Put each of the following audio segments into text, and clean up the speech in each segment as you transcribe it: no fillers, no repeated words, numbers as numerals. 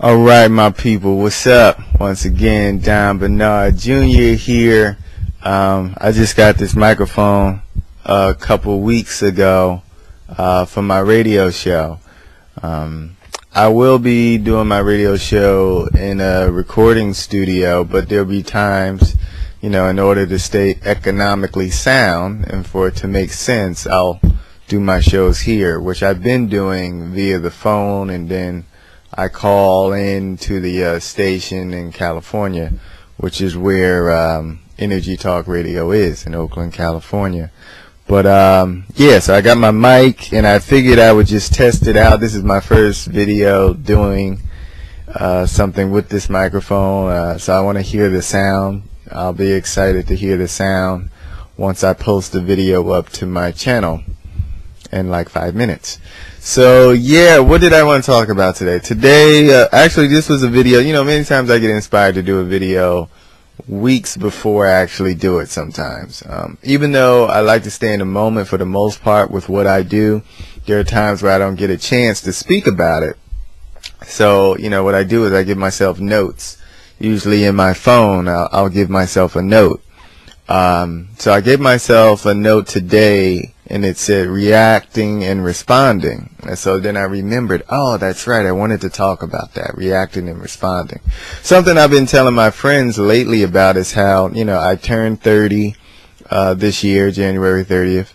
Alright, my people, what's up? Once again, Don Bernard Jr. here. I just got this microphone a couple weeks ago for my radio show. I will be doing my radio show in a recording studio, but there'll be times, in order to stay economically sound and for it to make sense, I'll do my shows here, which I've been doing via the phone, and then I call in to the station in California, which is where Energy Talk Radio is, in Oakland, California. But yeah, so I got my mic, and I figured I would just test it out. This is my first video doing something with this microphone, so I want to hear the sound. I'll be excited to hear the sound once I post the video up to my channel in like 5 minutes. So yeah, what did I want to talk about today? Today, actually, this was a video. Many times I get inspired to do a video weeks before I actually do it sometimes. Even though I like to stay in the moment for the most part with what I do, there are times where I don't get a chance to speak about it. So, what I do is I give myself notes. Usually in my phone, I'll give myself a note. So I gave myself a note today, and it said reacting and responding. And so then I remembered, oh, that's right, I wanted to talk about that, reacting and responding. Something I've been telling my friends lately about is how, I turned 30 this year, January 30th.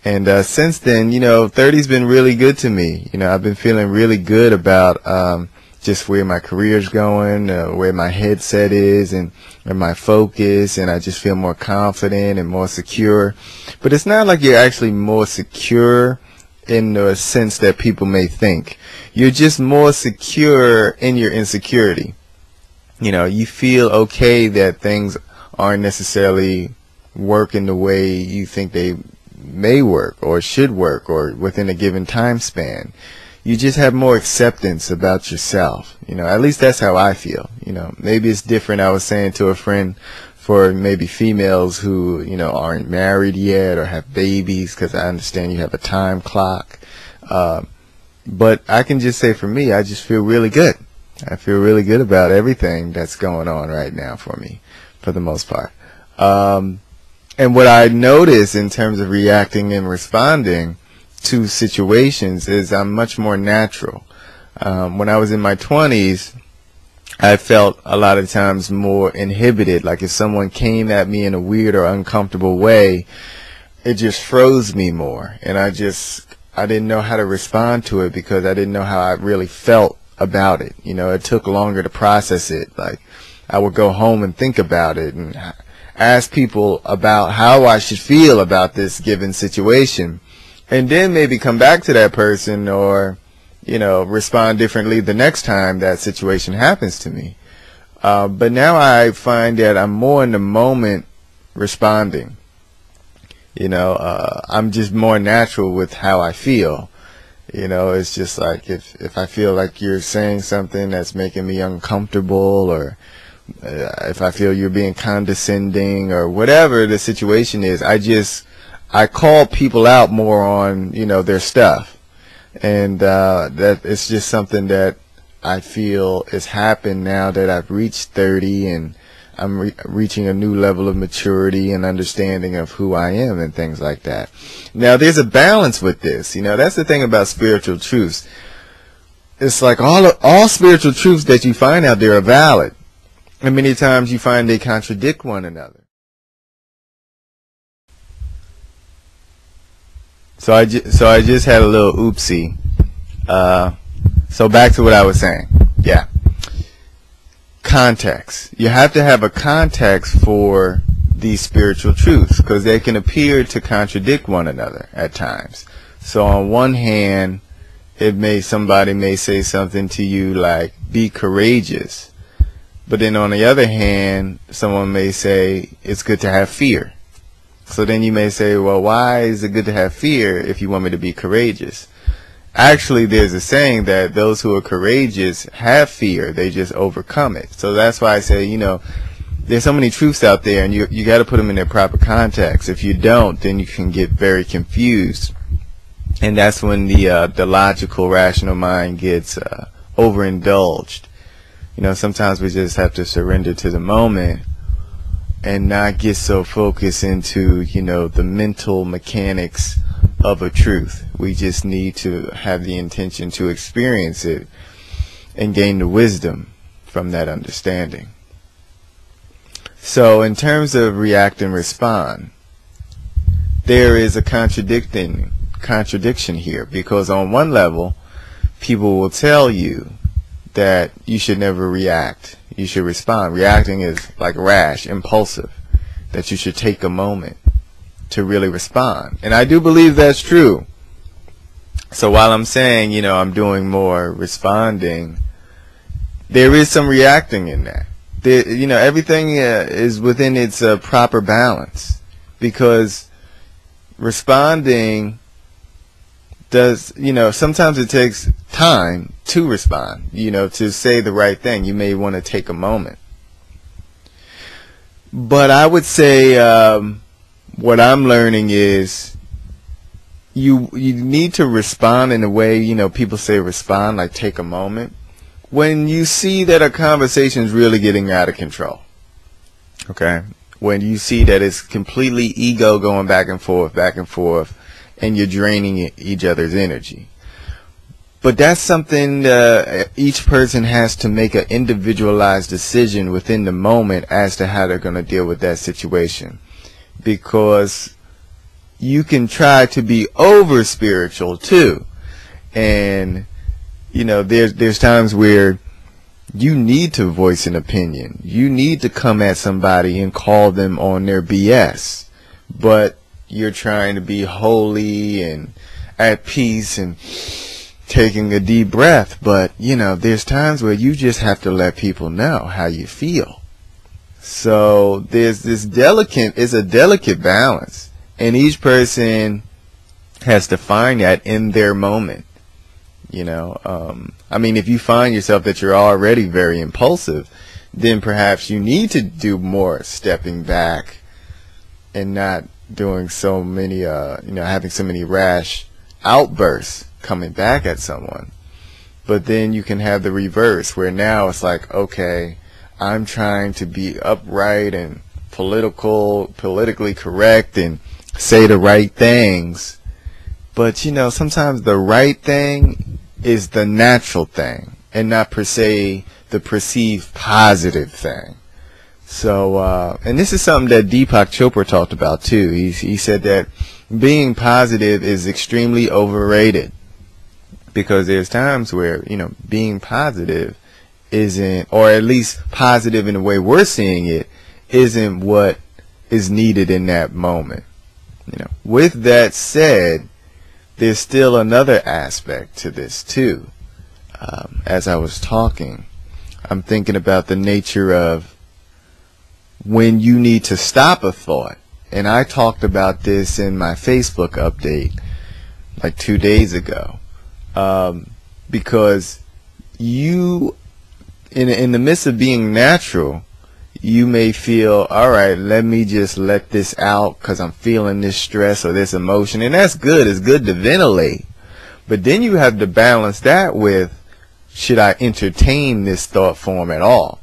And since then, 30's been really good to me. I've been feeling really good about just where my career's going, where my headset is, and my focus, and I just feel more confident and more secure. But it's not like you're actually more secure in the sense that people may think. You're just more secure in your insecurity. You feel okay that things aren't necessarily working the way you think they may work or should work or within a given time span. You just have more acceptance about yourself. At least that's how I feel. Maybe it's different. I was saying to a friend, for maybe females who, aren't married yet or have babies, because I understand you have a time clock. But I can just say for me, I just feel really good. I feel really good about everything that's going on right now for me, for the most part. And what I notice in terms of reacting and responding to situations is I'm much more natural. When I was in my 20s, I felt a lot of times more inhibited. Like if someone came at me in a weird or uncomfortable way, it just froze me more. And I didn't know how to respond to it because I didn't know how I really felt about it. It took longer to process it. Like I would go home and think about it and ask people about how I should feel about this given situation. And then maybe come back to that person or, respond differently the next time that situation happens to me. But now I find that I'm more in the moment responding. I'm just more natural with how I feel. It's just like if I feel like you're saying something that's making me uncomfortable, or if I feel you're being condescending or whatever the situation is, I call people out more on, their stuff. And that it's just something that I feel has happened now that I've reached 30 and I'm reaching a new level of maturity and understanding of who I am and things like that. Now, there's a balance with this. That's the thing about spiritual truths. It's like all spiritual truths that you find out there are valid. And many times you find they contradict one another. So I just had a little oopsie. So back to what I was saying. Yeah. Context. You have to have a context for these spiritual truths because they can appear to contradict one another at times. So on one hand, somebody may say something to you like, be courageous. But then on the other hand, someone may say, it's good to have fear. So then you may say, well, why is it good to have fear if you want me to be courageous? Actually, there's a saying that those who are courageous have fear. They just overcome it. So that's why I say, there's so many truths out there, and you got to put them in their proper context. If you don't, then you can get very confused. And that's when the logical, rational mind gets overindulged. Sometimes we just have to surrender to the moment and not get so focused into, the mental mechanics of a truth. We just need to have the intention to experience it and gain the wisdom from that understanding. So in terms of react and respond, there is a contradiction here, because on one level, people will tell you that you should never react. You should respond. Reacting is like rash, impulsive, that you should take a moment to really respond. And I do believe that's true. So while I'm saying, I'm doing more responding, there is some reacting in that. Everything is within its proper balance, because responding does, sometimes it takes time to respond, to say the right thing. You may want to take a moment. But I would say what I'm learning is you need to respond in a way, people say respond, like take a moment, when you see that a conversation is really getting out of control. Okay? When you see that it's completely ego going back and forth, and you're draining each other's energy. But that's something each person has to make an individualized decision within the moment as to how they're going to deal with that situation. Because you can try to be over spiritual too. And, there's times where you need to voice an opinion. You need to come at somebody and call them on their BS. But you're trying to be holy and at peace and taking a deep breath. But, there's times where you just have to let people know how you feel. So there's it's a delicate balance. And each person has to find that in their moment. If you find yourself that you're already very impulsive, then perhaps you need to do more stepping back and not doing so many, having so many rash outbursts coming back at someone. But then you can have the reverse, where now it's like, okay, I'm trying to be upright and politically correct and say the right things. But, sometimes the right thing is the natural thing and not per se the perceived positive thing. So, and this is something that Deepak Chopra talked about too. He said that being positive is extremely overrated, because there's times where, being positive isn't, or at least positive in the way we're seeing it, isn't what is needed in that moment. With that said, there's still another aspect to this too. As I was talking, I'm thinking about the nature of when you need to stop a thought. And I talked about this in my Facebook update like 2 days ago. Because you, in the midst of being natural, you may feel, all right, let me just let this out because I'm feeling this stress or this emotion. And that's good. It's good to ventilate. But then you have to balance that with, should I entertain this thought form at all?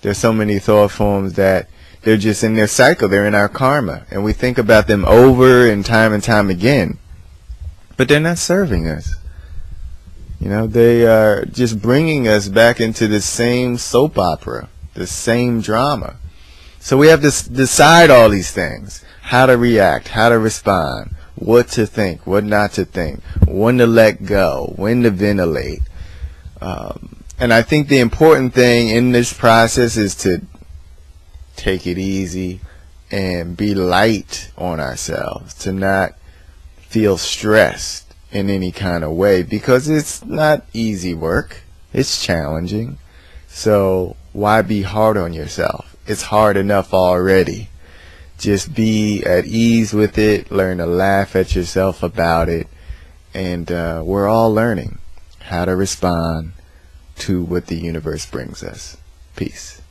There's so many thought forms that they're just in their cycle. They're in our karma. And we think about them over and time again. But they're not serving us. They are just bringing us back into the same soap opera, the same drama. So we have to decide all these things. How to react, how to respond, what to think, what not to think, when to let go, when to ventilate. And I think the important thing in this process is to take it easy and be light on ourselves, to not feel stressed in any kind of way, because it's not easy work. It's challenging. So why be hard on yourself? It's hard enough already. Just be at ease with it. Learn to laugh at yourself about it. And we're all learning how to respond to what the universe brings us. Peace.